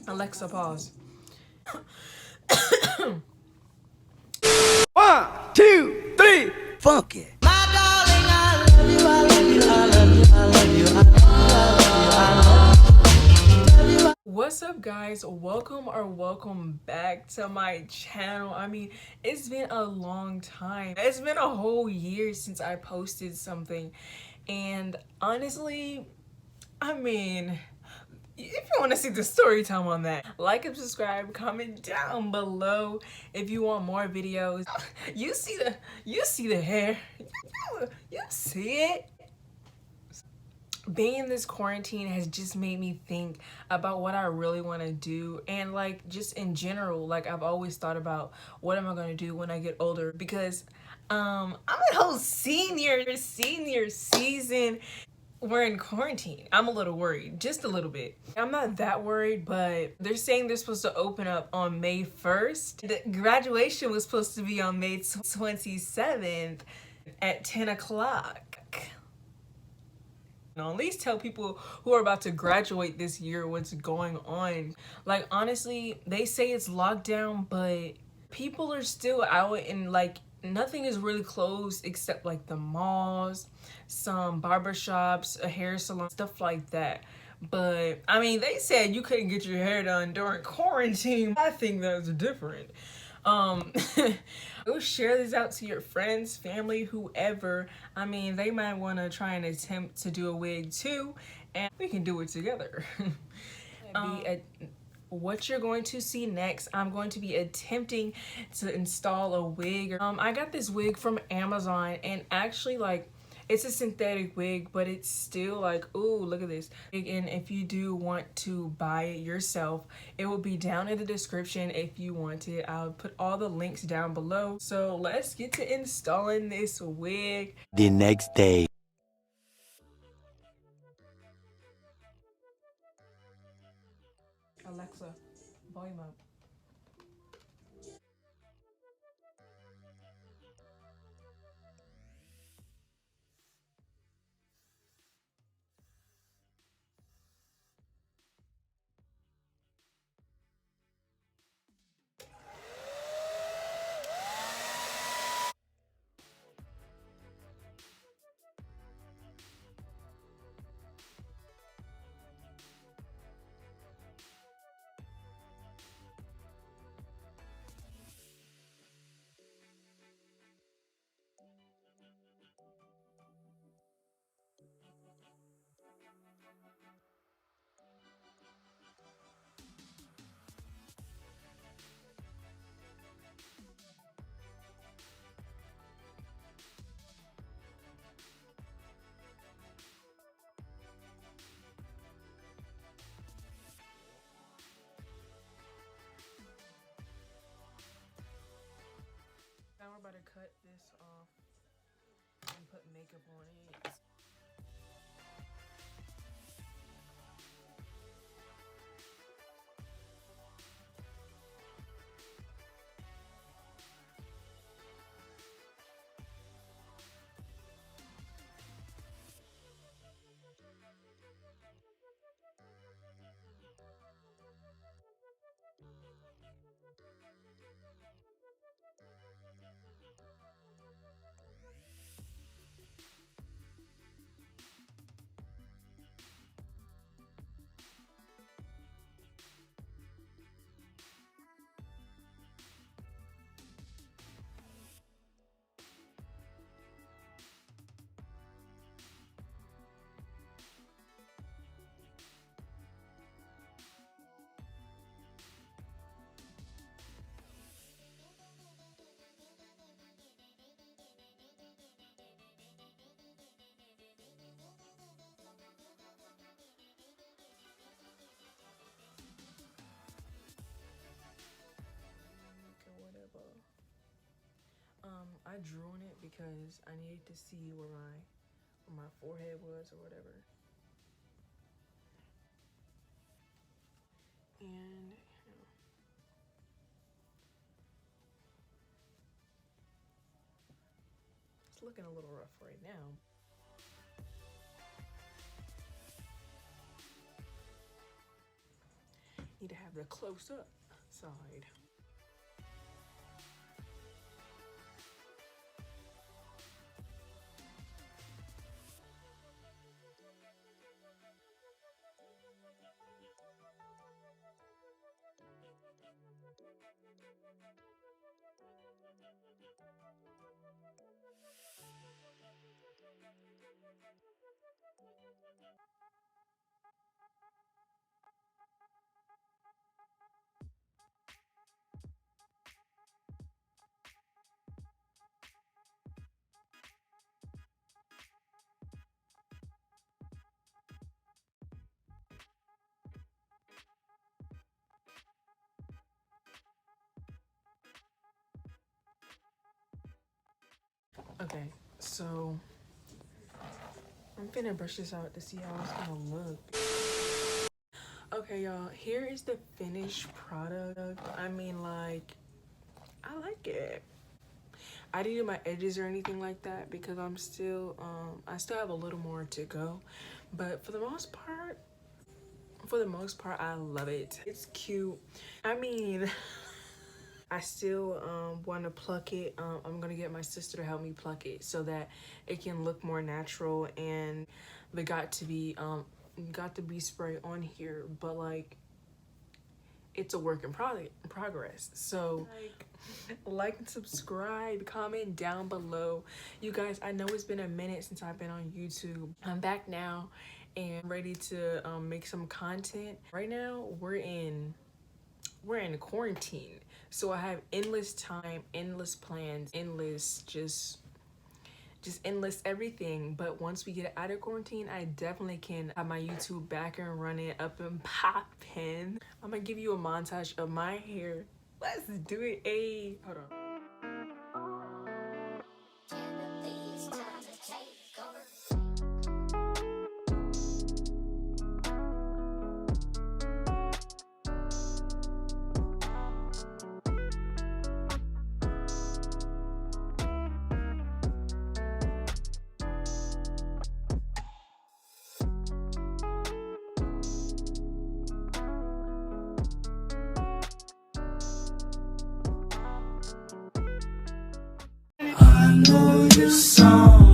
Alexa, pause. 1, 2, 3, funk it. What's up, guys? Welcome back to my channel. I mean, it's been a long time. It's been a whole year since I posted something, and honestly, I mean, if you want to see the story time on that, like and subscribe, comment down below if you want more videos. You see the hair. You see it. Being in this quarantine has just made me think about what I really want to do, and like just in general, like I've always thought about what am I going to do when I get older, because I'm a whole senior season. We're in quarantine. I'm a little worried, just a little bit. I'm not that worried, but they're saying they're supposed to open up on May 1st. The graduation was supposed to be on May 27th at 10 o'clock. At least tell people who are about to graduate this year what's going on. Like, honestly, they say it's lockdown, but people are still out, and like nothing is really closed except like the malls, some barbershops, a hair salon, stuff like that. But I mean, they said you couldn't get your hair done during quarantine. I think that's different. Go share this out to your friends, family, whoever. I mean, they might want to try and attempt to do a wig too, and we can do it together. What you're going to see next, I'm going to be attempting to install a wig. I got this wig from Amazon, and actually, like, it's a synthetic wig, but it's still like, ooh, look at this. And if you do want to buy it yourself, it will be down in the description if you want it. I'll put all the links down below. So let's get to installing this wig. The next day. Alexa, volume up. Now we're about to cut this off and put makeup on it. Whatever. I drew on it because I needed to see where my forehead was or whatever. And it's looking a little rough right now. Need to have the close up side. Okay, so I'm finna brush this out to see how it's gonna look. Okay, y'all, here is the finished product. I mean, like, I like it. I didn't do my edges or anything like that because I'm still, I still have a little more to go. But for the most part, I love it. It's cute. I mean, I still want to pluck it. I'm gonna get my sister to help me pluck it so that it can look more natural, and the got to be spray on here, but like it's a work in progress. So like and subscribe, comment down below. You guys, I know it's been a minute since I've been on YouTube. I'm back now and ready to make some content. Right now we're in quarantine, so I have endless time, endless plans, endless just endless everything. But once we get out of quarantine, I definitely can have my YouTube back and running, up and popping. I'm gonna give you a montage of my hair. Let's do it. Hey, hold on. I know your song.